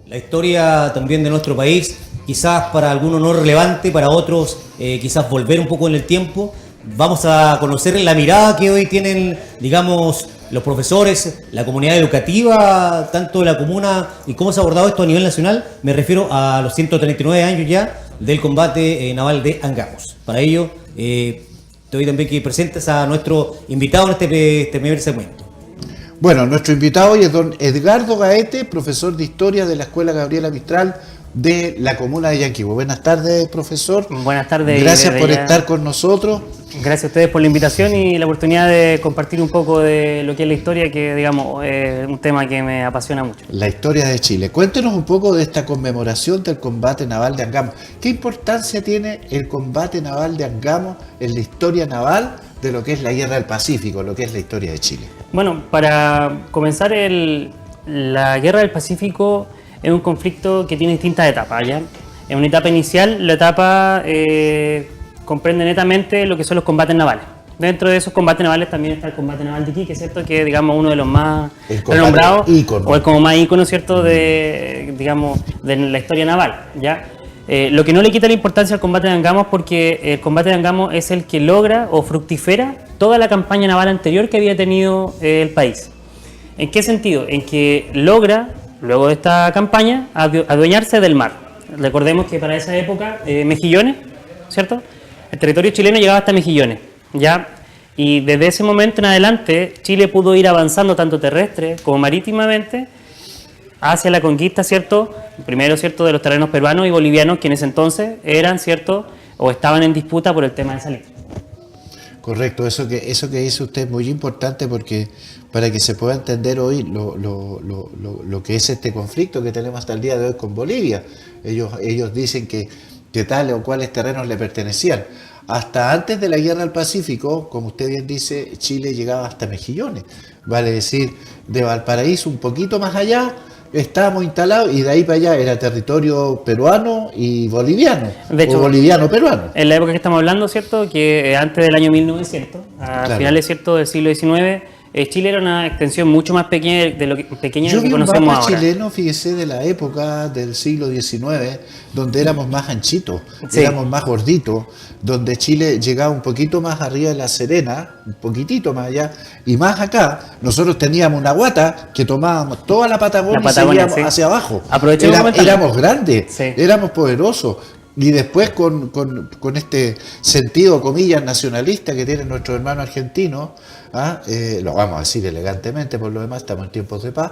la historia también de nuestro país, quizás para algunos no relevante, para otros quizás volver un poco en el tiempo. Vamos a conocer la mirada que hoy tienen, digamos, los profesores, la comunidad educativa, tanto de la comuna, y cómo se ha abordado esto a nivel nacional. Me refiero a los 139 años ya del combate naval de Angamos. Para ello, te doy también que presentes a nuestro invitado en este primer segmento. Bueno, nuestro invitado hoy es don Edgardo Gaete, profesor de Historia de la Escuela Gabriela Mistral de la comuna de Yanquihue. Buenas tardes, profesor. Buenas tardes. Gracias por estar con nosotros. Gracias a ustedes por la invitación y la oportunidad de compartir un poco de lo que es la historia, que digamos es un tema que me apasiona mucho. La historia de Chile. Cuéntenos un poco de esta conmemoración del combate naval de Angamos. ¿Qué importancia tiene el combate naval de Angamos en la historia naval de lo que es la Guerra del Pacífico, lo que es la historia de Chile? Bueno, para comenzar, la Guerra del Pacífico es un conflicto que tiene distintas etapas, ¿ya? En una etapa inicial, la etapa comprende netamente lo que son los combates navales. Dentro de esos combates navales también está el combate naval de Iquique, ¿cierto? Que es, digamos, uno de los más renombrados, o es como más ícono, ¿cierto? De la historia naval, ¿ya? Lo que no le quita la importancia al combate de Angamos, porque el combate de Angamos es el que logra o fructifera toda la campaña naval anterior que había tenido el país. ¿En qué sentido? En que logra, luego de esta campaña, adueñarse del mar. Recordemos que para esa época, Mejillones, ¿cierto? El territorio chileno llegaba hasta Mejillones, ¿ya? Y desde ese momento en adelante, Chile pudo ir avanzando tanto terrestre como marítimamente hacia la conquista, ¿cierto? Primero, ¿cierto?, de los terrenos peruanos y bolivianos, que en ese entonces eran, ¿cierto?, o estaban en disputa por el tema de salitre. Correcto, eso que dice usted es muy importante, porque para que se pueda entender hoy lo que es este conflicto que tenemos hasta el día de hoy con Bolivia. Ellos dicen que tales o cuales terrenos le pertenecían. Hasta antes de la Guerra del Pacífico, como usted bien dice, Chile llegaba hasta Mejillones, vale decir, de Valparaíso un poquito más allá, estábamos instalados, y de ahí para allá era territorio peruano y boliviano, de hecho, o boliviano-peruano. En la época que estamos hablando, ¿cierto?, que antes del año 1900, a finales, ¿cierto?, del siglo XIX, Chile era una extensión mucho más pequeña de lo que conocemos ahora. Yo vi un mapa chileno, fíjese, de la época del siglo XIX, donde éramos más anchitos, sí, éramos más gorditos, donde Chile llegaba un poquito más arriba de La Serena, un poquitito más allá, y más acá, nosotros teníamos una guata que tomábamos toda la Patagonia y seguíamos, sí, hacia abajo. Éramos grandes, sí, éramos poderosos. Y después con este sentido, comillas, nacionalista que tienen nuestros hermanos argentinos, lo vamos a decir elegantemente, por lo demás estamos en tiempos de paz,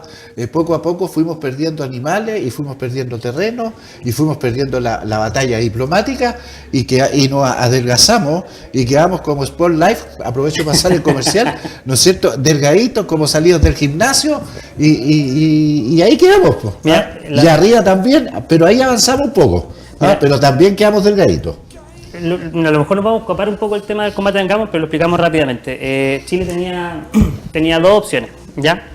poco a poco fuimos perdiendo animales y fuimos perdiendo terrenos y fuimos perdiendo la batalla diplomática, y nos adelgazamos y quedamos como Sport Life, aprovecho para pasar el comercial, ¿no es cierto?, delgaditos como salidos del gimnasio, y ahí quedamos, y arriba también, pero ahí avanzamos un poco. Pero también quedamos delgaditos. A lo mejor nos vamos a escapar un poco el tema del combate de Angamos, pero lo explicamos rápidamente. Chile tenía dos opciones, ¿ya?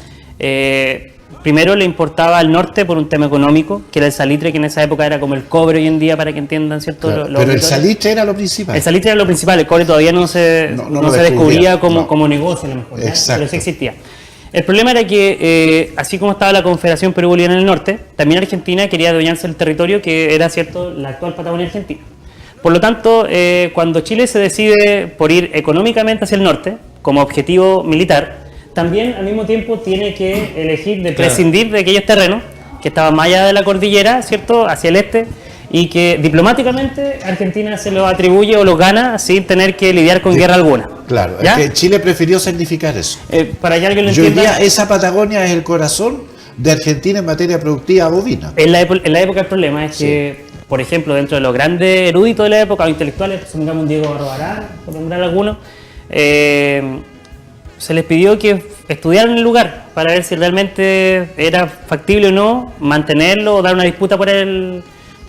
Primero le importaba al norte por un tema económico, que era el salitre, que en esa época era como el cobre hoy en día, para que entiendan, ¿cierto? Claro, pero el salitre era lo principal. El salitre era lo principal, el cobre todavía no se descubría como negocio, a lo mejor, pero sí existía. El problema era que, así como estaba la Confederación Perú-Boliviana en el norte, también Argentina quería adueñarse del territorio que era, cierto, la actual Patagonia Argentina. Por lo tanto, cuando Chile se decide por ir económicamente hacia el norte, como objetivo militar, también al mismo tiempo tiene que elegir de prescindir de aquellos terrenos que estaban más allá de la cordillera, ¿cierto?, hacia el este, y que diplomáticamente Argentina se los atribuye o los gana sin tener que lidiar con guerra alguna. Claro, ¿ya? Es que Chile prefirió significar eso. Para que alguien lo entienda, hoy día esa Patagonia es el corazón de Argentina en materia productiva bovina. En la época el problema es que, por ejemplo, dentro de los grandes eruditos de la época, o intelectuales, pongamos un Diego Barbarán, por nombrar algunos, se les pidió que estudiaran el lugar para ver si realmente era factible o no mantenerlo o dar una disputa por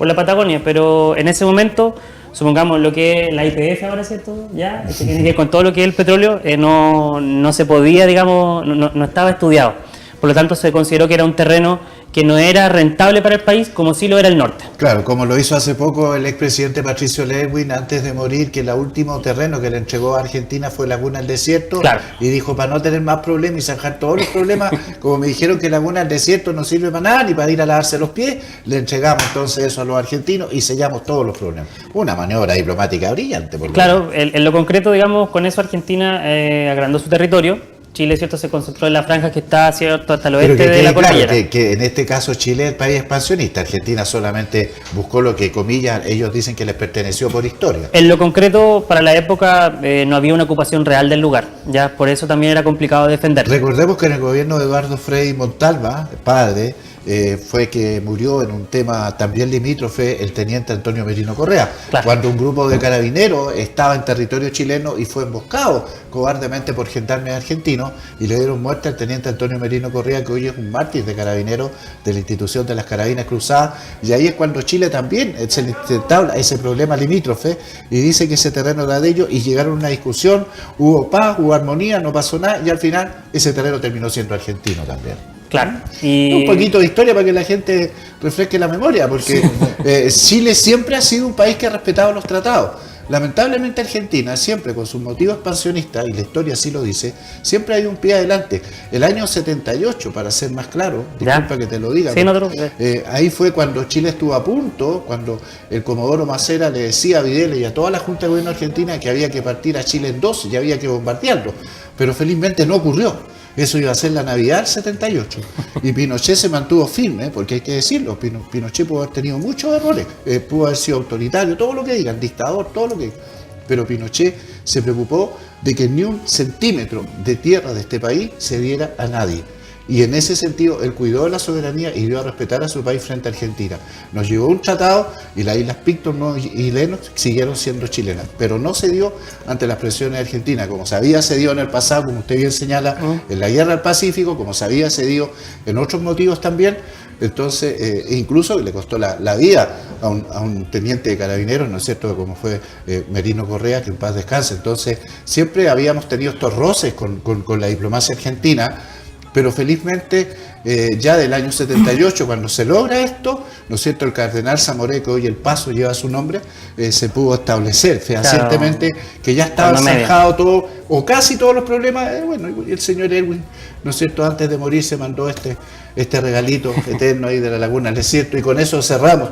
la Patagonia, pero en ese momento, supongamos lo que es la YPF ahora, ¿cierto? Ya, que tiene que ver con todo lo que es el petróleo, no se podía, digamos, no estaba estudiado. por lo tanto se consideró que era un terreno que no era rentable para el país, como sí lo era el norte. Claro, como lo hizo hace poco el expresidente Patricio Aylwin antes de morir, que el último terreno que le entregó a Argentina fue Laguna del Desierto, Claro. y dijo, para no tener más problemas y zanjar todos los problemas, como me dijeron que Laguna del Desierto no sirve para nada, ni para ir a lavarse los pies, le entregamos entonces eso a los argentinos y sellamos todos los problemas. Una maniobra diplomática brillante. Por lo Claro, en lo concreto, digamos, con eso Argentina agrandó su territorio. Chile, cierto, se concentró en la franja que está, cierto, hasta el Pero oeste que de quede la claro cordillera. que en este caso Chile es el país expansionista. Argentina solamente buscó lo que, comillas, ellos dicen que les perteneció por historia. En lo concreto, para la época no había una ocupación real del lugar, ya por eso también era complicado defender. Recordemos que en el gobierno de Eduardo Frei Montalva, padre, fue que murió en un tema también limítrofe el teniente Antonio Merino Correa, Claro. cuando un grupo de carabineros estaba en territorio chileno y fue emboscado cobardemente por gendarmes argentinos y le dieron muerte al teniente Antonio Merino Correa, que hoy es un mártir de carabineros de la institución de las Carabinas Cruzadas, y ahí es cuando Chile también se le entabla ese problema limítrofe y dice que ese terreno era de ellos, y llegaron a una discusión, hubo paz, hubo armonía, no pasó nada, y al final ese terreno terminó siendo argentino también. Claro. Y Un poquito de historia para que la gente refresque la memoria, porque Chile siempre ha sido un país que ha respetado los tratados. Lamentablemente Argentina, siempre con sus motivos expansionistas, y la historia así lo dice, siempre hay un pie adelante. El año 78, para ser más claro, disculpa Ya. que te lo diga, Sí, no te preocupes. ahí fue cuando Chile estuvo a punto, cuando el Comodoro Macera le decía a Videla y a toda la Junta de Gobierno Argentina que había que partir a Chile en dos y había que bombardearlo. Pero felizmente no ocurrió. Eso iba a ser la Navidad del 78. Y Pinochet se mantuvo firme, porque hay que decirlo, Pinochet pudo haber tenido muchos errores, pudo haber sido autoritario, todo lo que digan, dictador, todo lo que digan. Pero Pinochet se preocupó de que ni un centímetro de tierra de este país se diera a nadie. Y en ese sentido, él cuidó de la soberanía y dio a respetar a su país frente a Argentina. Nos llevó un tratado y las Islas Picton y Lenos siguieron siendo chilenas, pero no se dio ante las presiones argentinas, como sabía se dio en el pasado, como usted bien señala, en la Guerra del Pacífico, como sabía se dio en otros motivos también. Entonces, incluso le costó la vida a un teniente de carabineros, ¿no es cierto?, como fue Merino Correa, que en paz descanse. Entonces, siempre habíamos tenido estos roces con la diplomacia argentina, pero felizmente ya del año 78, cuando se logra esto, ¿no es cierto?, el cardenal Zamoré, que hoy El Paso lleva su nombre, se pudo establecer fehacientemente que ya estaba zanjado todo, o casi todos los problemas. Bueno, y el señor Aylwin, ¿no es cierto?, antes de morir se mandó este regalito eterno ahí de la Laguna del Desierto, y con eso cerramos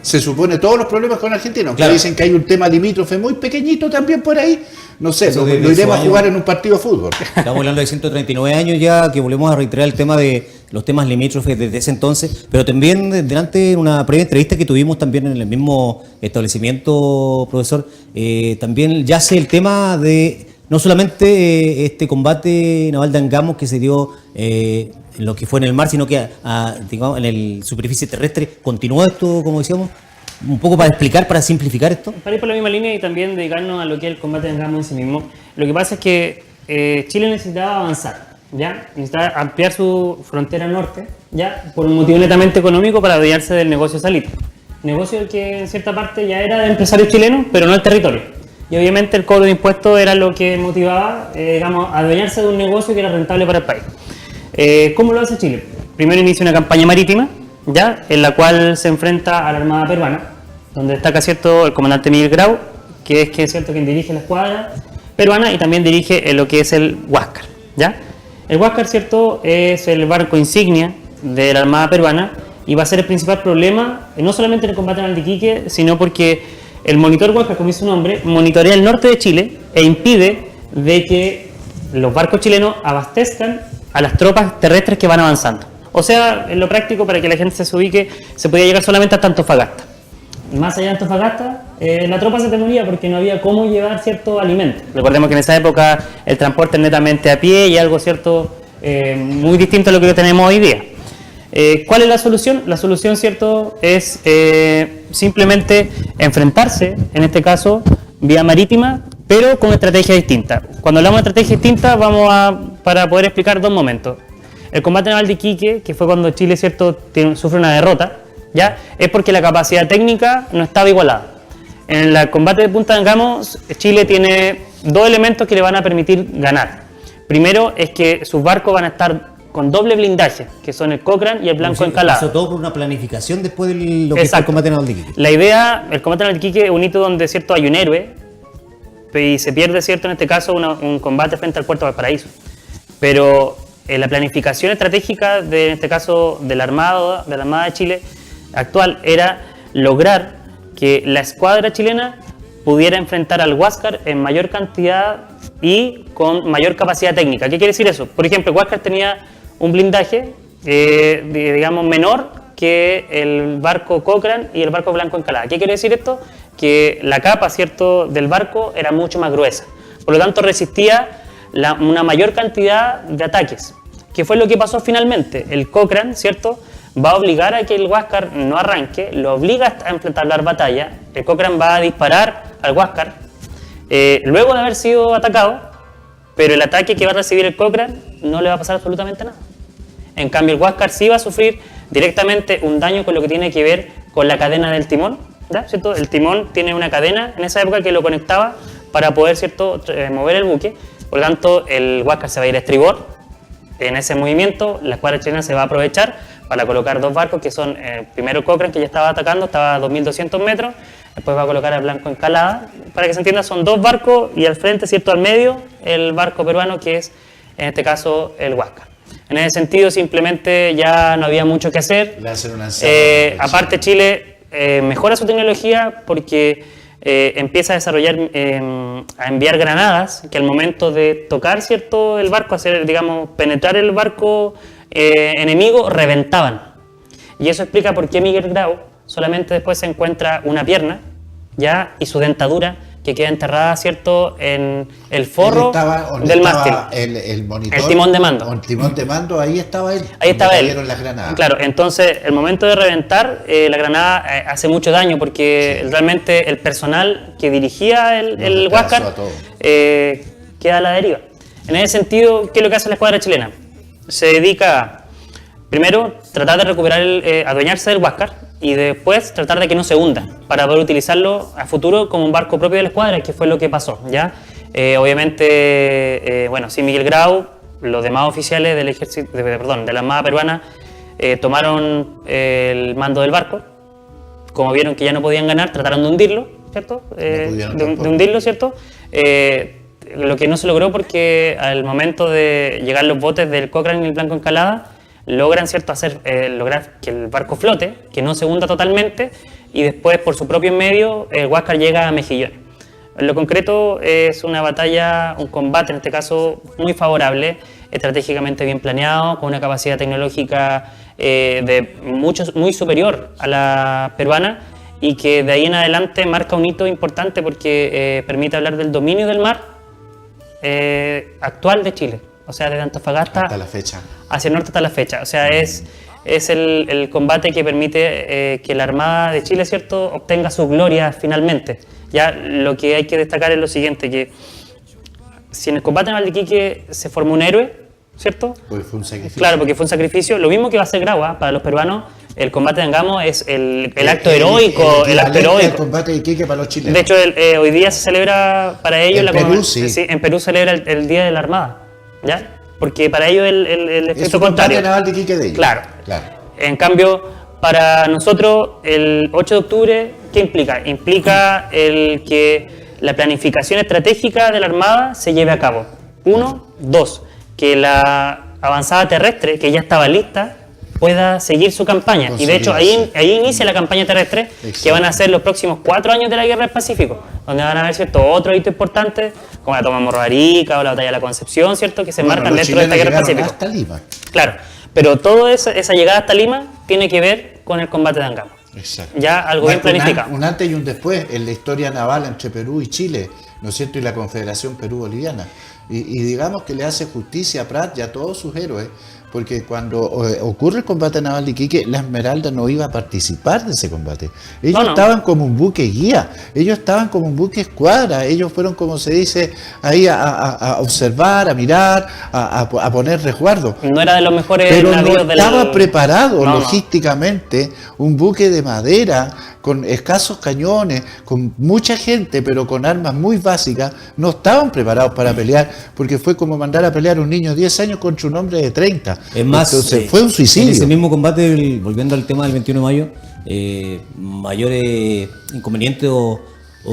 se supone todos los problemas con Argentina, aunque Claro. dicen que hay un tema limítrofe muy pequeñito también por ahí, no sé, Eso lo de iremos a años. jugar en un partido de fútbol. Estamos hablando de 139 años ya, que volvemos a reiterar el tema de los temas limítrofes desde ese entonces, pero también delante en una previa entrevista que tuvimos también en el mismo establecimiento, profesor, también yace el tema de no solamente este combate naval de Angamos que se dio en lo que fue en el mar, sino que digamos, en el superficie terrestre. ¿Continúa esto, como decíamos? Un poco para explicar, para simplificar esto. Para ir por la misma línea y también dedicarnos a lo que es el combate de Angamos en sí mismo. Lo que pasa es que Chile necesitaba avanzar, ¿ya? Necesitaba ampliar su frontera norte, ¿ya? Por un motivo netamente económico, para adueñarse del negocio salitre. Negocio que en cierta parte ya era de empresarios chilenos, pero no el territorio. Y obviamente el cobro de impuestos era lo que motivaba, digamos, a adueñarse de un negocio que era rentable para el país. ¿Cómo lo hace Chile? Primero inicia una campaña marítima, ¿ya?, en la cual se enfrenta a la Armada peruana, donde destaca, cierto, el comandante Miguel Grau, que es cierto quien dirige la escuadra peruana y también dirige lo que es el Huáscar, ¿ya? El Huáscar, cierto, es el barco insignia de la Armada peruana y va a ser el principal problema, no solamente en el combate naval de Iquique, sino porque el monitor Huáscar, como dice su nombre, monitorea el norte de Chile e impide de que los barcos chilenos abastezcan a las tropas terrestres que van avanzando. O sea, en lo práctico, para que la gente se ubique, se podía llegar solamente hasta Antofagasta. Más allá de Antofagasta, la tropa se moría porque no había cómo llevar cierto alimento. Recordemos que en esa época el transporte es netamente a pie y algo cierto muy distinto a lo que tenemos hoy día. ¿Cuál es la solución? La solución, cierto, es simplemente enfrentarse, en este caso, vía marítima, pero con estrategia distinta. Cuando hablamos de estrategia distinta, para poder explicar dos momentos. El combate naval de Iquique, que fue cuando Chile, cierto, sufre una derrota, ¿ya?, es porque la capacidad técnica no estaba igualada. En el combate de Punta de Angamos, Chile tiene dos elementos que le van a permitir ganar. Primero es que sus barcos van a estar con doble blindaje, que son el Cochrane y el Blanco Encalada. Pasó todo por una planificación después de lo que fue el combate naval de Iquique. La idea, el combate naval de Iquique es un hito donde, ¿cierto?, hay un héroe y se pierde, ¿cierto?, en este caso un combate frente al puerto de Valparaíso. Pero la planificación estratégica, en este caso de la Armada de Chile actual, era lograr que la escuadra chilena pudiera enfrentar al Huáscar en mayor cantidad y con mayor capacidad técnica. ¿Qué quiere decir eso? Por ejemplo, el Huáscar tenía un blindaje, digamos, menor que el barco Cochrane y el barco Blanco Encalada. ¿Qué quiere decir esto? Que la capa, ¿cierto?, del barco era mucho más gruesa. Por lo tanto, resistía una mayor cantidad de ataques. ¿Qué fue lo que pasó finalmente? El Cochrane, ¿cierto?, va a obligar a que el Huáscar no arranque, lo obliga a entablar batalla. El Cochrane va a disparar al Huáscar luego de haber sido atacado, pero el ataque que va a recibir el Cochrane no le va a pasar absolutamente nada. En cambio, el Huáscar sí va a sufrir directamente un daño con lo que tiene que ver con la cadena del timón, ¿cierto? El timón tiene una cadena en esa época que lo conectaba para poder, ¿cierto?, mover el buque. Por lo tanto, el Huáscar se va a ir a estribor. En ese movimiento, la escuadra chilena se va a aprovechar para colocar dos barcos que son, primero el Cochrane, que ya estaba atacando, estaba a 2.200 metros, después va a colocar al Blanco Encalada. Para que se entienda, son dos barcos y al frente, ¿cierto?, al medio, el barco peruano, que es, en este caso, el Huáscar. En ese sentido, simplemente ya no había mucho que hacer. Aparte, Chile mejora su tecnología porque empieza a desarrollar, a enviar granadas que al momento de tocar, ¿cierto?, el barco, hacer, digamos, penetrar el barco enemigo, reventaban. Y eso explica por qué Miguel Grau solamente después se encuentra una pierna, ¿ya?, y su dentadura, que queda enterrada, ¿cierto?, en el forro del mástil. El monitor, el timón de mando. El timón de mando, ahí estaba él. Ahí estaba él. Las granadas. Claro, entonces el momento de reventar, la granada hace mucho daño porque realmente el personal que dirigía el Huáscar queda a la deriva. En ese sentido, ¿qué es lo que hace la escuadra chilena? Se dedica a, primero, tratar de recuperar, adueñarse del Huáscar y después tratar de que no se hunda para poder utilizarlo a futuro como un barco propio de la escuadra, que fue lo que pasó, ¿ya? Obviamente, bueno, sí, Miguel Grau, los demás oficiales del ejército, de la Armada peruana tomaron el mando del barco. Como vieron que ya no podían ganar, trataron de hundirlo, ¿cierto? De hundirlo, ¿cierto? Lo que no se logró porque al momento de llegar los botes del Cochrane y el Blanco Encalada, logran, ¿cierto?, lograr que el barco flote, que no se hunda totalmente, y después por su propio medio el Huáscar llega a Mejillones. En lo concreto es una batalla, un combate en este caso muy favorable, estratégicamente bien planeado, con una capacidad tecnológica muy superior a la peruana, y que de ahí en adelante marca un hito importante porque permite hablar del dominio del mar actual de Chile. O sea, desde Antofagasta hasta la fecha. Hacia el norte hasta la fecha. O sea, es el combate que permite que la Armada de Chile, ¿cierto?, obtenga su gloria finalmente. Ya lo que hay que destacar es lo siguiente, que si en el combate naval de Iquique se formó un héroe, ¿cierto? Porque fue un sacrificio. Claro, porque fue un sacrificio. Lo mismo que va a ser Grau, para los peruanos, el combate de Angamo es el acto heroico. El acto heroico. El combate de Iquique para los chilenos. De hecho, hoy día se celebra para ellos... En Perú celebra el Día de la Armada, ¿ya? Porque para ellos el efecto contrario. Es un combate naval de Iquique de ellos. Claro. En cambio, para nosotros, el 8 de octubre, ¿qué implica? Implica que la planificación estratégica de la Armada se lleve a cabo. 1, 2, que la avanzada terrestre, que ya estaba lista, pueda seguir su campaña. Y de hecho, ahí inicia la campaña terrestre. Exacto. Que van a ser los próximos 4 años de la Guerra del Pacífico, donde van a haber, ¿cierto?, otros hitos importantes, como la toma de Morro Arica o la batalla de la Concepción, ¿cierto?, que se marcan dentro de esta Guerra del Pacífico. Hasta Lima. Claro, pero toda esa llegada hasta Lima tiene que ver con el combate de Angamo. Exacto. Ya algo bien planificado. Un antes y un después en la historia naval entre Perú y Chile, ¿no es cierto?, y la Confederación Perú-Boliviana. Y digamos que le hace justicia a Prat y a todos sus héroes, porque cuando ocurre el combate naval de Iquique, la Esmeralda no iba a participar de ese combate. Ellos estaban como un buque guía, ellos estaban como un buque escuadra, ellos fueron, como se dice, ahí a observar, a mirar, a poner resguardo. No era de los mejores pero navíos no estaba preparado logísticamente un buque de madera con escasos cañones, con mucha gente, pero con armas muy básicas, no estaban preparados para pelear, porque fue como mandar a pelear a un niño de 10 años contra un hombre de 30. Es más, entonces fue un suicidio. En ese mismo combate, volviendo al tema del 21 de mayo, mayores inconvenientes o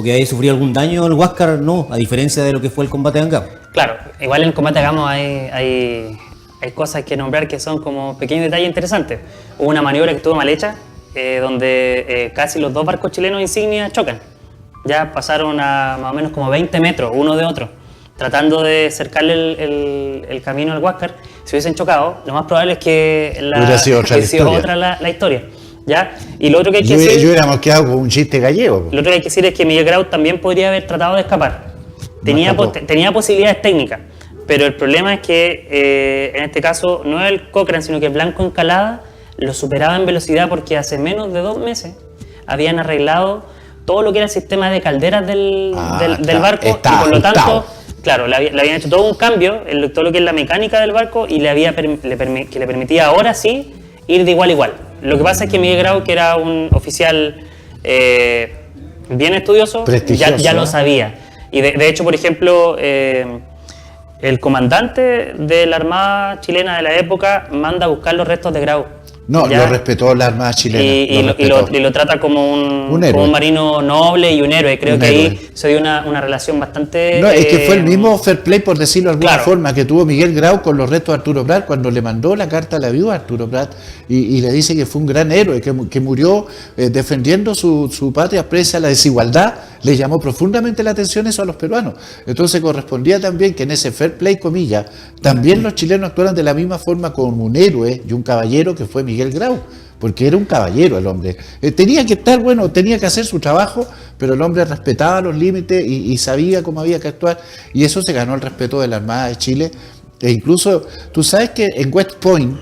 que haya sufrido algún daño el Huáscar, no, a diferencia de lo que fue el combate de Angamos. Claro, igual en el combate de Angamos hay cosas que nombrar que son como pequeños detalles interesantes. Hubo una maniobra que estuvo mal hecha, donde casi los dos barcos chilenos insignia chocan. Ya pasaron a más o menos como 20 metros uno de otro, tratando de cercarle el camino al Huáscar. Si hubiesen chocado, lo más probable es que hubiera sido otra la historia. ¿Ya? Y lo otro que hay que decir, yo hubiéramos quedado con un chiste gallego. Lo otro que hay que decir es que Miguel Grau también podría haber tratado de escapar. Tenía posibilidades técnicas, pero el problema es que en este caso no es el Cochrane, sino que Blanco Encalada lo superaba en velocidad, porque hace menos de 2 meses habían arreglado todo lo que era el sistema de calderas del barco, y por lo tanto, claro, le habían hecho todo un cambio en todo lo que es la mecánica del barco, y le permitía ahora sí ir de igual a igual. Lo que pasa es que Miguel Grau, que era un oficial bien estudioso, ya lo sabía. Y de hecho, por ejemplo, el comandante de la Armada chilena de la época manda a buscar los restos de Grau. No, ¿ya? Lo respetó la Armada chilena. Y lo trata como un marino noble y un héroe. Creo que ahí se dio una relación bastante... No, es que fue el mismo fair play, por decirlo de alguna forma, que tuvo Miguel Grau con los restos de Arturo Prat, cuando le mandó la carta a la viuda Arturo Prat, y le dice que fue un gran héroe, que murió defendiendo su patria presa a la desigualdad. Le llamó profundamente la atención eso a los peruanos. Entonces correspondía también que en ese fair play, comillas, también los chilenos actuaran de la misma forma con un héroe y un caballero que fue Miguel Grau, porque era un caballero el hombre. Tenía que estar, tenía que hacer su trabajo, pero el hombre respetaba los límites y sabía cómo había que actuar, y eso se ganó el respeto de la Armada de Chile. E incluso, tú sabes que en West Point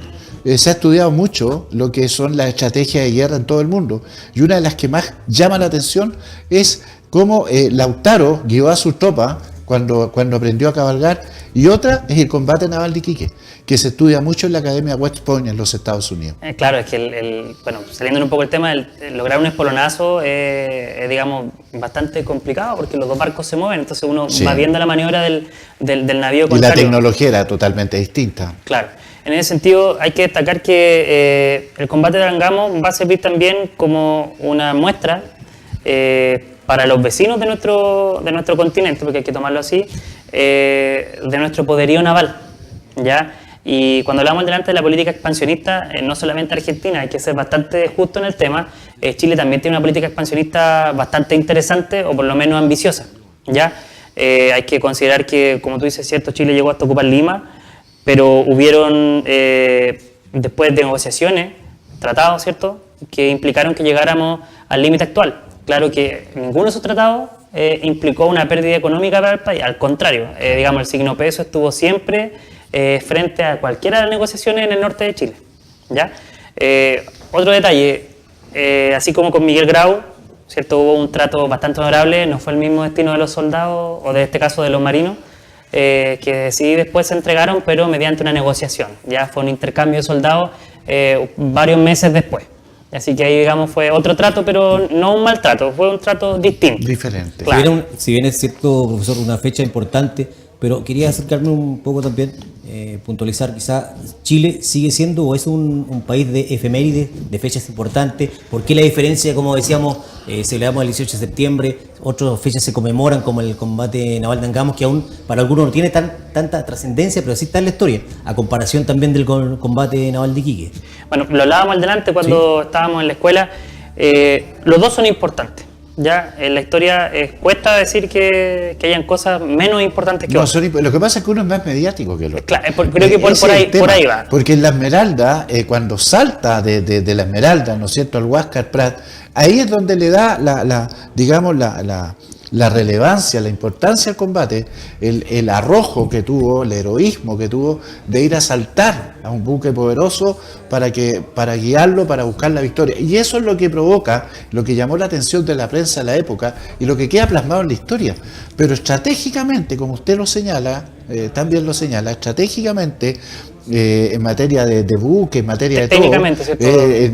se ha estudiado mucho lo que son las estrategias de guerra en todo el mundo, y una de las que más llama la atención es cómo Lautaro guió a sus tropas cuando aprendió a cabalgar, y otra es el combate naval de Iquique, que se estudia mucho en la Academia West Point en los Estados Unidos. Claro, es que saliendo un poco del tema, lograr un espolonazo es, digamos, bastante complicado, porque los dos barcos se mueven, entonces uno va viendo la maniobra del navío contrario. Y la tecnología era totalmente distinta. Claro. En ese sentido, hay que destacar que el combate de Angamos va a servir también como una muestra para los vecinos de nuestro continente, porque hay que tomarlo así, de nuestro poderío naval, ¿ya? Y cuando hablamos delante de la política expansionista, no solamente Argentina, hay que ser bastante justo en el tema, Chile también tiene una política expansionista bastante interesante, o por lo menos ambiciosa, ¿ya? Hay que considerar que, como tú dices, cierto, Chile llegó hasta ocupar Lima, pero hubieron, después de negociaciones, tratados, ¿cierto?, que implicaron que llegáramos al límite actual. Claro que ninguno de esos tratados implicó una pérdida económica para el país, al contrario, digamos, el signo peso estuvo siempre frente a cualquiera de las negociaciones en el norte de Chile, ¿ya? Otro detalle, así como con Miguel Grau, ¿cierto?, hubo un trato bastante honorable, no fue el mismo destino de los soldados, o de este caso de los marinos, que sí después se entregaron, pero mediante una negociación, ya fue un intercambio de soldados varios meses después. Así que ahí, digamos, fue otro trato, pero no un maltrato, fue un trato distinto. Diferente. Claro. Si bien es cierto, profesor, una fecha importante, pero quería acercarme un poco también, puntualizar, quizá Chile sigue siendo o es un país de efemérides, de fechas importantes. ¿Por qué la diferencia, como decíamos, celebramos el 18 de septiembre, otras fechas se conmemoran como el combate naval de Angamos, que aún para algunos no tiene tanta trascendencia, pero sí está en la historia, a comparación también del combate naval de Iquique? Bueno, lo hablábamos al delante cuando estábamos en la escuela, los dos son importantes. Ya en la historia cuesta decir que hayan cosas menos importantes que otras. Lo que pasa es que uno es más mediático que el otro. Claro, creo que por ahí va. Porque en la Esmeralda, cuando salta de la Esmeralda, ¿no es cierto?, al Huáscar Prat, ahí es donde le da la relevancia, la importancia al combate, el arrojo que tuvo, el heroísmo que tuvo de ir a saltar a un buque poderoso para guiarlo, para buscar la victoria. Y eso es lo que provoca, lo que llamó la atención de la prensa en la época y lo que queda plasmado en la historia. Pero estratégicamente, como usted lo señala, también lo señala, estratégicamente en materia de buque, en materia de todo, Técnicamente, ¿cierto?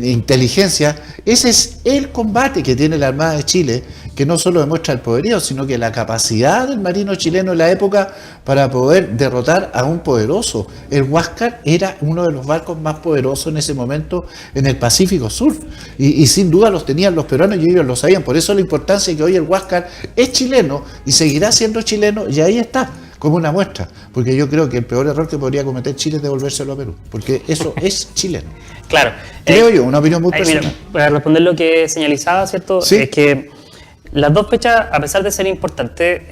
inteligencia. Ese es el combate que tiene la Armada de Chile, que no solo demuestra el poderío, sino que la capacidad del marino chileno en la época para poder derrotar a un poderoso. El Huáscar era uno de los barcos más poderosos en ese momento en el Pacífico Sur, y sin duda los tenían los peruanos y ellos lo sabían. Por eso la importancia de que hoy el Huáscar es chileno y seguirá siendo chileno, y ahí está, como una muestra, porque yo creo que el peor error que podría cometer Chile es devolvérselo a Perú, porque eso es chileno. Claro. Creo yo, una opinión muy personal. Mira, para responder lo que señalizaba, ¿cierto? Sí. Es que las dos fechas, a pesar de ser importantes,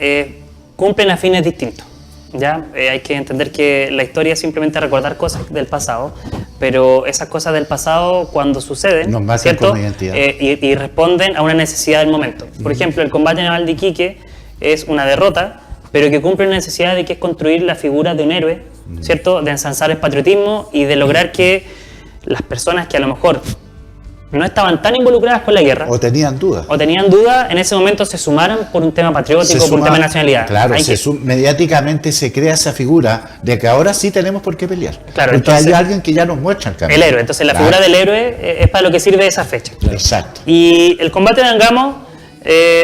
cumplen a fines distintos. ¿Ya? Hay que entender que la historia es simplemente recordar cosas del pasado, pero esas cosas del pasado, cuando suceden, nos marcan ¿cierto? como identidad. Y responden a una necesidad del momento. Por ejemplo, el combate naval de Iquique es una derrota, pero que cumple una necesidad de que es construir la figura de un héroe, ¿cierto? De ensalzar el patriotismo y de lograr que las personas que a lo mejor no estaban tan involucradas con la guerra O tenían dudas. en ese momento se sumaran por un tema patriótico, por un tema de nacionalidad. Claro, mediáticamente se crea esa figura de que ahora sí tenemos por qué pelear. Claro, porque entonces, hay alguien que ya nos muestra el camino. El héroe. Entonces la figura del héroe es para lo que sirve esa fecha. Exacto. Y el combate de Angamos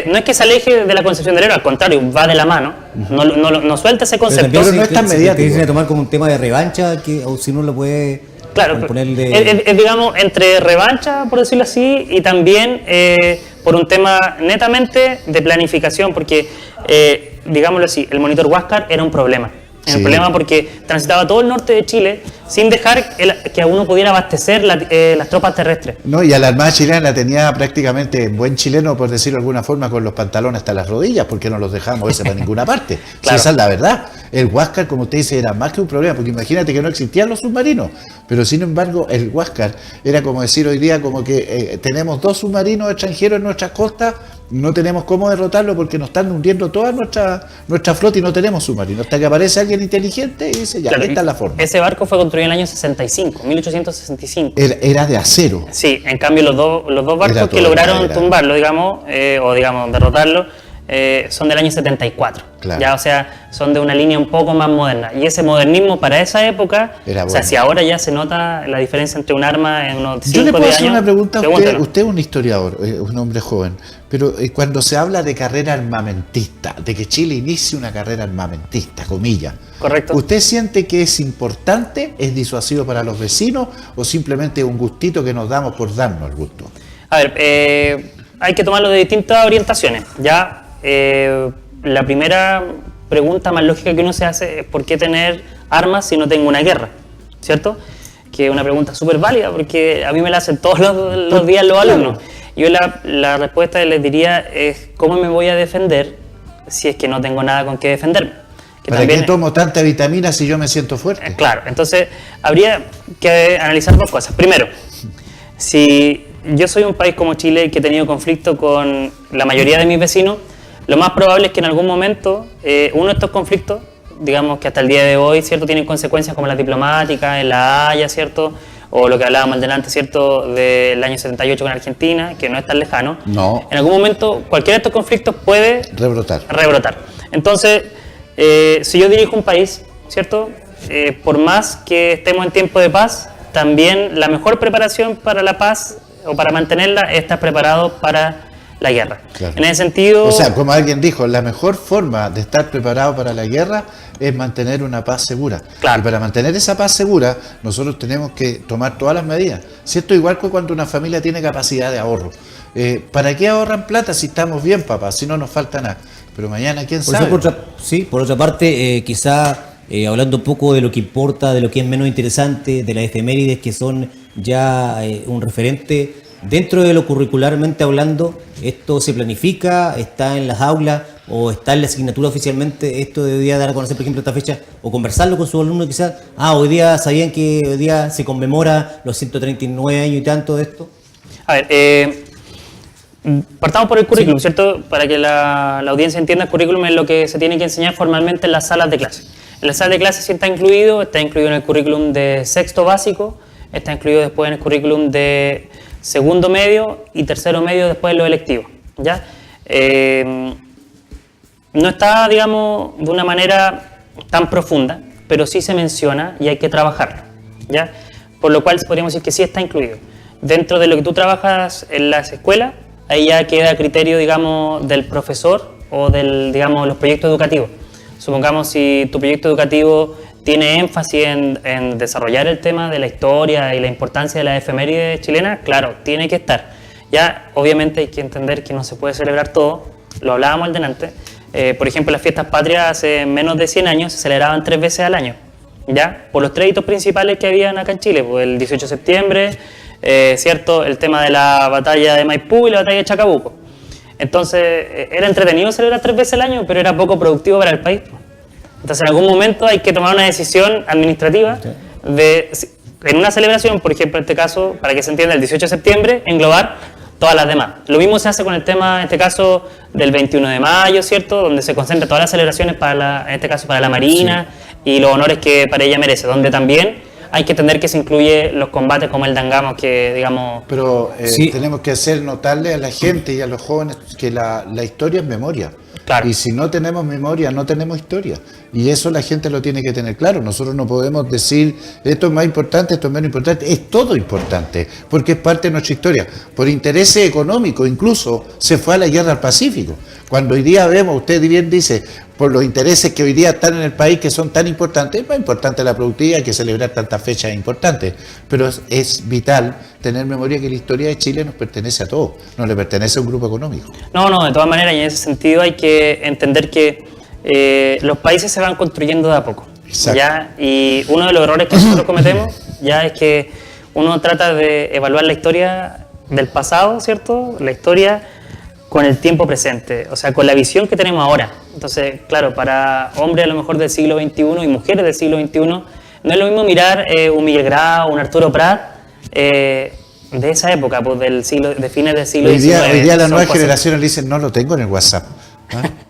no es que se aleje de la concepción del héroe, al contrario, va de la mano. No suelta ese concepto. Pero no es tan mediático. Te dicen a tomar como un tema de revancha, que o si no lo puede... Claro, ponerle... es, digamos, entre revancha, por decirlo así, y también por un tema netamente de planificación, porque, digámoslo así, el monitor Huáscar era un problema. Era un problema porque transitaba todo el norte de Chile sin dejar que a uno pudiera abastecer las tropas terrestres. No, y a la Armada chilena tenía prácticamente buen chileno, por decirlo de alguna forma, con los pantalones hasta las rodillas, porque no los dejamos moverse para ninguna parte. Claro. Si esa es la verdad. El Huáscar, como usted dice, era más que un problema, porque imagínate que no existían los submarinos, pero sin embargo el Huáscar era como decir hoy día, como que tenemos 2 submarinos extranjeros en nuestras costas, no tenemos cómo derrotarlo porque nos están hundiendo toda nuestra flota y no tenemos submarinos. Hasta que aparece alguien inteligente y dice, ya, Claro, esta es la forma. Ese barco fue construido en el año 65, 1865. Era de acero. Sí, en cambio los dos barcos que lograron tumbarlo, digamos, o digamos derrotarlo, son del año 74. Claro. Ya, o sea, son de una línea un poco más moderna. Y ese modernismo para esa época, Era o sea, bueno. si ahora ya se nota la diferencia entre un arma en unos 5 o 10 Yo años. le puedo hacer una pregunta a usted. Pregúntelo. Usted es un historiador, un hombre joven, pero cuando se habla de carrera armamentista, de que Chile inicie una carrera armamentista, comillas, Correcto. ¿usted siente que es importante, es disuasivo para los vecinos o simplemente un gustito que nos damos por darnos el gusto? A ver, hay que tomarlo de distintas orientaciones. Ya, la primera pregunta más lógica que uno se hace es ¿por qué tener armas si no tengo una guerra? ¿Cierto? Que es una pregunta súper válida porque a mí me la hacen todos los días los alumnos. Yo la respuesta les diría es ¿cómo me voy a defender si es que no tengo nada con qué defenderme? Que ¿Para qué tomo tanta vitamina si yo me siento fuerte? Claro, entonces habría que analizar 2 cosas. Primero, si yo soy un país como Chile que he tenido conflicto con la mayoría de mis vecinos, lo más probable es que en algún momento uno de estos conflictos, digamos que hasta el día de hoy, ¿cierto?, tienen consecuencias como las diplomáticas, en La Haya, ¿cierto?, o lo que hablábamos delante, ¿cierto?, del año 78 con Argentina, que no es tan lejano. No. En algún momento, cualquiera de estos conflictos puede rebrotar. Entonces, si yo dirijo un país, ¿cierto?, por más que estemos en tiempo de paz, también la mejor preparación para la paz o para mantenerla es estar preparado para la guerra. Claro. En ese sentido... O sea, como alguien dijo, la mejor forma de estar preparado para la guerra es mantener una paz segura. Claro. Y para mantener esa paz segura, nosotros tenemos que tomar todas las medidas. Si esto igual que cuando una familia tiene capacidad de ahorro. ¿Para qué ahorran plata si estamos bien, papá? Si no nos falta nada. Pero mañana, ¿quién sabe? Por otra parte, quizá hablando un poco de lo que importa, de lo que es menos interesante, de las efemérides que son ya un referente, dentro de lo curricularmente hablando, ¿esto se planifica, está en las aulas o está en la asignatura oficialmente? ¿Esto debería dar a conocer, por ejemplo, esta fecha o conversarlo con sus alumnos quizás? Hoy día, ¿sabían que hoy día se conmemora los 139 años y tanto de esto? A ver, partamos por el currículum, sí, ¿cierto? Para que la audiencia entienda, el currículum es lo que se tiene que enseñar formalmente en las salas de clase. En las salas de clase sí está incluido en el currículum de sexto básico, está incluido después en el currículum de segundo medio y tercero medio después de los electivos, ¿ya? No está, digamos, de una manera tan profunda, pero sí se menciona y hay que trabajarlo, ¿ya? Por lo cual podríamos decir que sí está incluido. Dentro de lo que tú trabajas en las escuelas, ahí ya queda a criterio, digamos, del profesor o del, digamos, los proyectos educativos. Supongamos si tu proyecto educativo tiene énfasis en desarrollar el tema de la historia y la importancia de las efemérides chilenas, claro, tiene que estar. Ya, obviamente hay que entender que no se puede celebrar todo, lo hablábamos al delante. Por ejemplo, las fiestas patrias hace menos de 100 años se celebraban 3 veces al año, ¿ya? Por los 3 hitos principales que habían acá en Chile, pues el 18 de septiembre, ¿cierto? El tema de la batalla de Maipú y la batalla de Chacabuco. Entonces, era entretenido celebrar 3 veces al año, pero era poco productivo para el país. Entonces, en algún momento hay que tomar una decisión administrativa de, en una celebración, por ejemplo, en este caso, para que se entienda, el 18 de septiembre, englobar todas las demás. Lo mismo se hace con el tema, en este caso, del 21 de mayo, ¿cierto? Donde se concentran todas las celebraciones, en este caso, para la Marina y los honores que para ella merece, donde también hay que entender que se incluye los combates como el Dangamos, que digamos... Pero tenemos que hacer notarle a la gente y a los jóvenes que la historia es memoria. Claro. Y si no tenemos memoria, no tenemos historia. Y eso la gente lo tiene que tener claro. Nosotros no podemos decir esto es más importante, esto es menos importante. Es todo importante, porque es parte de nuestra historia. Por intereses económicos, incluso se fue a la guerra al Pacífico. Cuando hoy día vemos, usted bien dice, por los intereses que hoy día están en el país, que son tan importantes, es más importante la productividad, hay que celebrar tantas fechas importantes. Pero es vital tener memoria que la historia de Chile nos pertenece a todos, no le pertenece a un grupo económico. No, de todas maneras, y en ese sentido hay que entender que los países se van construyendo de a poco. Exacto. ¿Ya? Y uno de los errores que nosotros cometemos ya es que uno trata de evaluar la historia del pasado, ¿cierto? La historia con el tiempo presente, o sea, con la visión que tenemos ahora. Entonces, claro, para hombres a lo mejor del siglo XXI y mujeres del siglo XXI, no es lo mismo mirar un Miguel Grau, un Arturo Prat, de esa época, pues de fines del siglo XIX. Hoy día las nuevas generaciones le dicen, no lo tengo en el WhatsApp,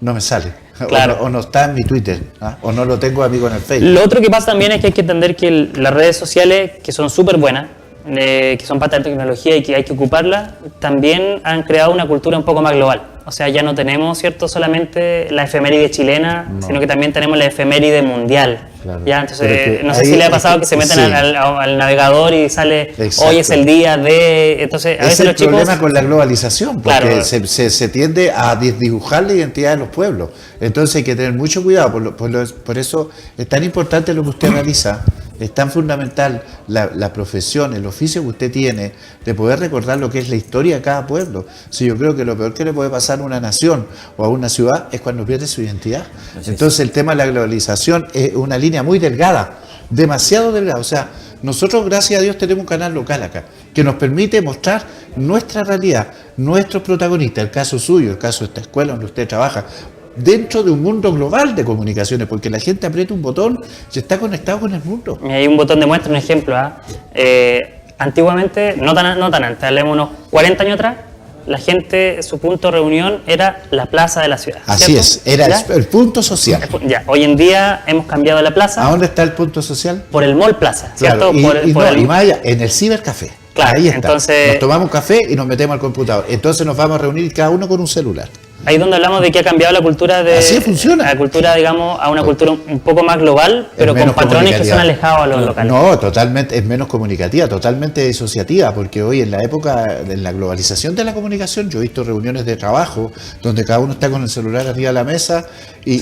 no me sale. Claro. O no está en mi Twitter, o no lo tengo amigo en el Facebook. Lo otro que pasa también es que hay que entender que las redes sociales, que son súper buenas, que son parte de la tecnología y que hay que ocuparla, también han creado una cultura un poco más global. O sea, ya no tenemos, ¿cierto?, solamente la efeméride chilena, sino que también tenemos la efeméride mundial. Claro. ¿Ya? Entonces, no sé si le ha pasado que se meten al navegador y sale, hoy es el día de... Entonces, a veces los chicos... Es el problema con la globalización, porque claro, se tiende a desdibujar la identidad de los pueblos. Entonces hay que tener mucho cuidado, por eso es tan importante lo que usted analiza. Es tan fundamental la profesión, el oficio que usted tiene, de poder recordar lo que es la historia de cada pueblo. Si yo creo que lo peor que le puede pasar a una nación o a una ciudad es cuando pierde su identidad. Entonces el tema de la globalización es una línea muy delgada, demasiado delgada. O sea, nosotros, gracias a Dios, tenemos un canal local acá, que nos permite mostrar nuestra realidad, nuestros protagonistas, el caso suyo, el caso de esta escuela donde usted trabaja, dentro de un mundo global de comunicaciones, porque la gente aprieta un botón y está conectado con el mundo. Y hay un botón de muestra, un ejemplo. Antiguamente, no tan antes, hablemos unos 40 años atrás, la gente, su punto de reunión era la plaza de la ciudad. Así ¿cierto? es, era el punto social. Ya, hoy en día hemos cambiado la plaza. ¿A dónde está el punto social? Por el Mall Plaza, ¿cierto? Claro, y más allá, en el cibercafé. Claro, ahí está. Entonces, nos tomamos un café y nos metemos al computador. Entonces nos vamos a reunir cada uno con un celular. Ahí es donde hablamos de que ha cambiado la cultura de... Así funciona. La cultura, digamos, a una cultura un poco más global, pero con patrones que son alejados a los locales. No, totalmente, es menos comunicativa, totalmente disociativa, porque hoy en la época de la globalización de la comunicación, yo he visto reuniones de trabajo donde cada uno está con el celular arriba de la mesa y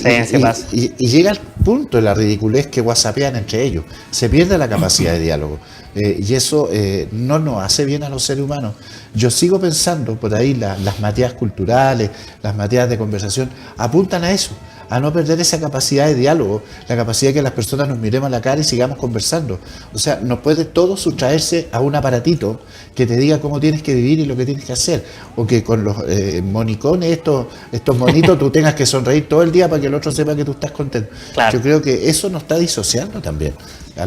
llega al punto de la ridiculez que whatsappean entre ellos. Se pierde la capacidad de diálogo. Y eso no nos hace bien a los seres humanos. Yo sigo pensando, por ahí las mateas culturales, las mateas de conversación, apuntan a eso, a no perder esa capacidad de diálogo, la capacidad de que las personas nos miremos a la cara y sigamos conversando. O sea, no puede todo sustraerse a un aparatito que te diga cómo tienes que vivir y lo que tienes que hacer. O que con los monicones, estos monitos, tú tengas que sonreír todo el día para que el otro sepa que tú estás contento. Claro. Yo creo que eso nos está disociando también.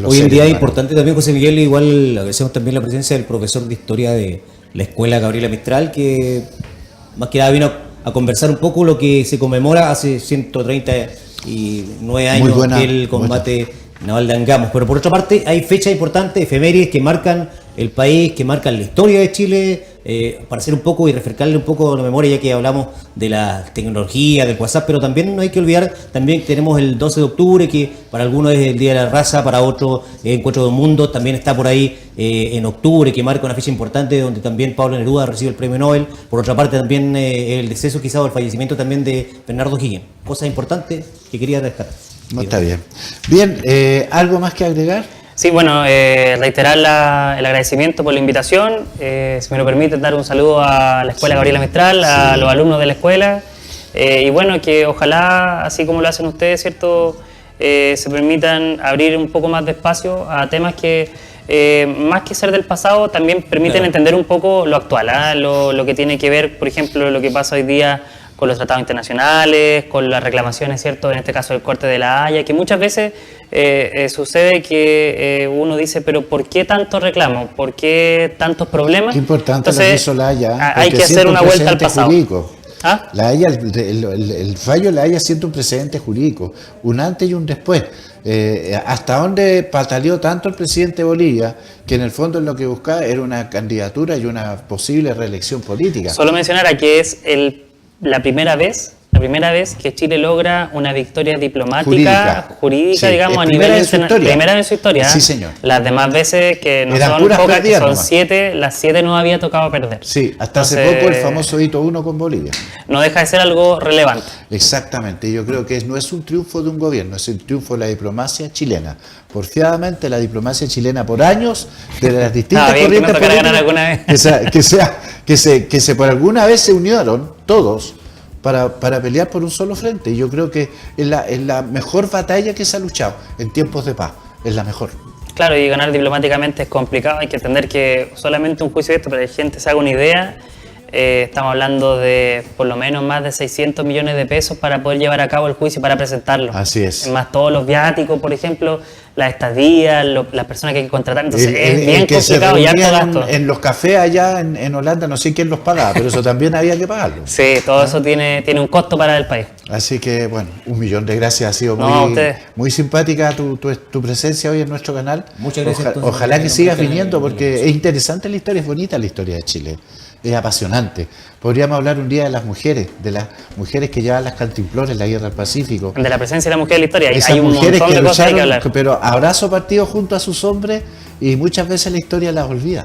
Hoy en día es importante también, José Miguel, igual agradecemos también la presencia del profesor de historia de la escuela Gabriela Mistral, que más que nada vino a conversar un poco lo que se conmemora hace 139 años del combate naval de Angamos. Pero por otra parte hay fechas importantes, efemérides que marcan el país, que marcan la historia de Chile, para hacer un poco y refrescarle un poco la memoria, ya que hablamos de la tecnología, del WhatsApp, pero también no hay que olvidar, también tenemos el 12 de octubre, que para algunos es el Día de la Raza, para otros Encuentro del Mundo, también está por ahí en octubre, que marca una fecha importante, donde también Pablo Neruda recibe el premio Nobel. Por otra parte, también el deceso quizás o el fallecimiento también de Bernardo Higgins. Cosas importantes que quería rescatar. No, está bien. Bien, ¿algo más que agregar? Sí, bueno, reiterar el agradecimiento por la invitación. Si me lo permiten, dar un saludo a la Escuela Gabriela Mistral, a los alumnos de la escuela. Y bueno, que ojalá, así como lo hacen ustedes, ¿cierto?, se permitan abrir un poco más de espacio a temas que, más que ser del pasado, también permiten entender un poco lo actual, lo que tiene que ver, por ejemplo, lo que pasa hoy día con los tratados internacionales, con las reclamaciones, ¿cierto?, en este caso del Corte de la Haya, que muchas veces sucede que uno dice, pero ¿por qué tanto reclamo? ¿Por qué tantos problemas? Qué importante lo que hizo la Haya. Hay que hacer una vuelta al pasado. Jurídico. ¿Ah? La Haya, el fallo de la Haya siente un precedente jurídico, un antes y un después. Hasta donde pataleó tanto el presidente de Bolivia, que en el fondo lo que buscaba era una candidatura y una posible reelección política. Solo mencionar a que es la primera vez que Chile logra una victoria diplomática, jurídica, sí, digamos, a primera nivel en su historia. Primera en su historia. Sí, señor. Las demás veces, que no eran son puras pocas, que perdidas son nomás. 7, las 7 no había tocado perder. Sí, hasta hace Entonces, poco el famoso hito 1 con Bolivia. No deja de ser algo relevante. Exactamente, yo creo que no es un triunfo de un gobierno, es el triunfo de la diplomacia chilena. Porfiadamente la diplomacia chilena por años, de las distintas bien, corrientes que nos tocará ganar alguna vez. que se por alguna vez se unieron todos para pelear por un solo frente. Y yo creo que es la mejor batalla que se ha luchado en tiempos de paz, es la mejor. Claro, y ganar diplomáticamente es complicado, hay que entender que solamente un juicio de esto, para que la gente se haga una idea, estamos hablando de por lo menos más de 600 millones de pesos para poder llevar a cabo el juicio, para presentarlo. Así es. Más todos los viáticos, por ejemplo, las estadías, las personas que hay que contratar, entonces es bien que complicado y harto reunían gasto. en los cafés allá en Holanda, no sé quién los pagaba, pero eso también había que pagarlo. Sí, todo eso tiene un costo para el país. Así que, bueno, 1.000.000 de gracias. Ha sido muy simpática tu presencia hoy en nuestro canal. Muchas gracias. Ojalá que sigas viniendo, porque es interesante la historia, es bonita la historia de Chile. Es apasionante. Podríamos hablar un día de las mujeres que llevan las cantimploras en la guerra del Pacífico. De la presencia de la mujer en la historia. Esas Hay un mujeres montón que de cosas que lucharon, hablar. pero abrazo partido junto a sus hombres, y muchas veces la historia las olvida.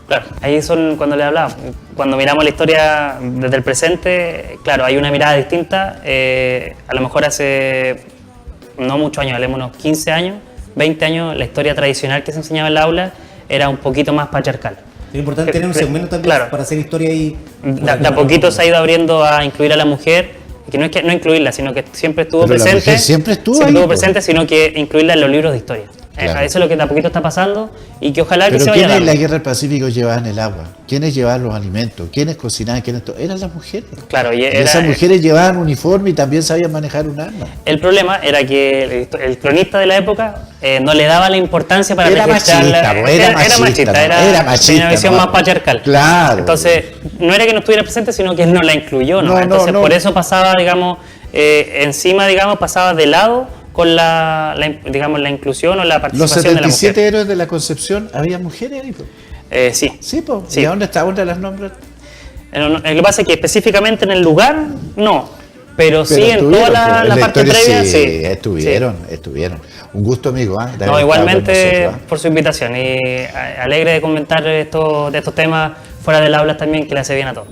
Claro, ahí son cuando le hablaba. Cuando miramos la historia desde el presente, claro, hay una mirada distinta. A lo mejor hace no muchos años, hablemos unos 15 años, 20 años, la historia tradicional que se enseñaba en el aula era un poquito más patriarcal. Es importante tener un segmento también para hacer historia y... De a poquito se ha ido abriendo a incluir a la mujer, que no incluirla, sino que siempre estuvo Pero presente. la mujer siempre estuvo ahí, presente, sino que incluirla en los libros de historia. Claro. Eso es lo que de a poquito está pasando y que ojalá que Pero se vaya ¿quiénes en dando. la guerra del Pacífico llevaban el agua? ¿Quiénes llevaban los alimentos? ¿Quiénes cocinaban? Eran las mujeres. Claro, y Esas mujeres llevaban uniforme y también sabían manejar un arma. El problema era que el cronista de la época no le daba la importancia para Era registrarla. machista, Era machista, una visión ¿no? más patriarcal. Claro. Entonces, no era que no estuviera presente, sino que no la incluyó, ¿no? Entonces, por eso pasaba, digamos, encima, pasaba de lado con la inclusión o la Los participación de la mujer. 77 héroes de la Concepción, ¿había mujeres ahí? Sí. Sí, pues. Sí. ¿Y a dónde está? ¿Dónde las nombran? Lo que pasa es que específicamente en el lugar, no. Pero sí, en estuvieron, toda la parte historia, previa, sí. sí. Estuvieron. Un gusto, amigo. ¿Eh? No, igualmente por su invitación y alegre de comentar de estos temas fuera del aula también, que le hace bien a todos.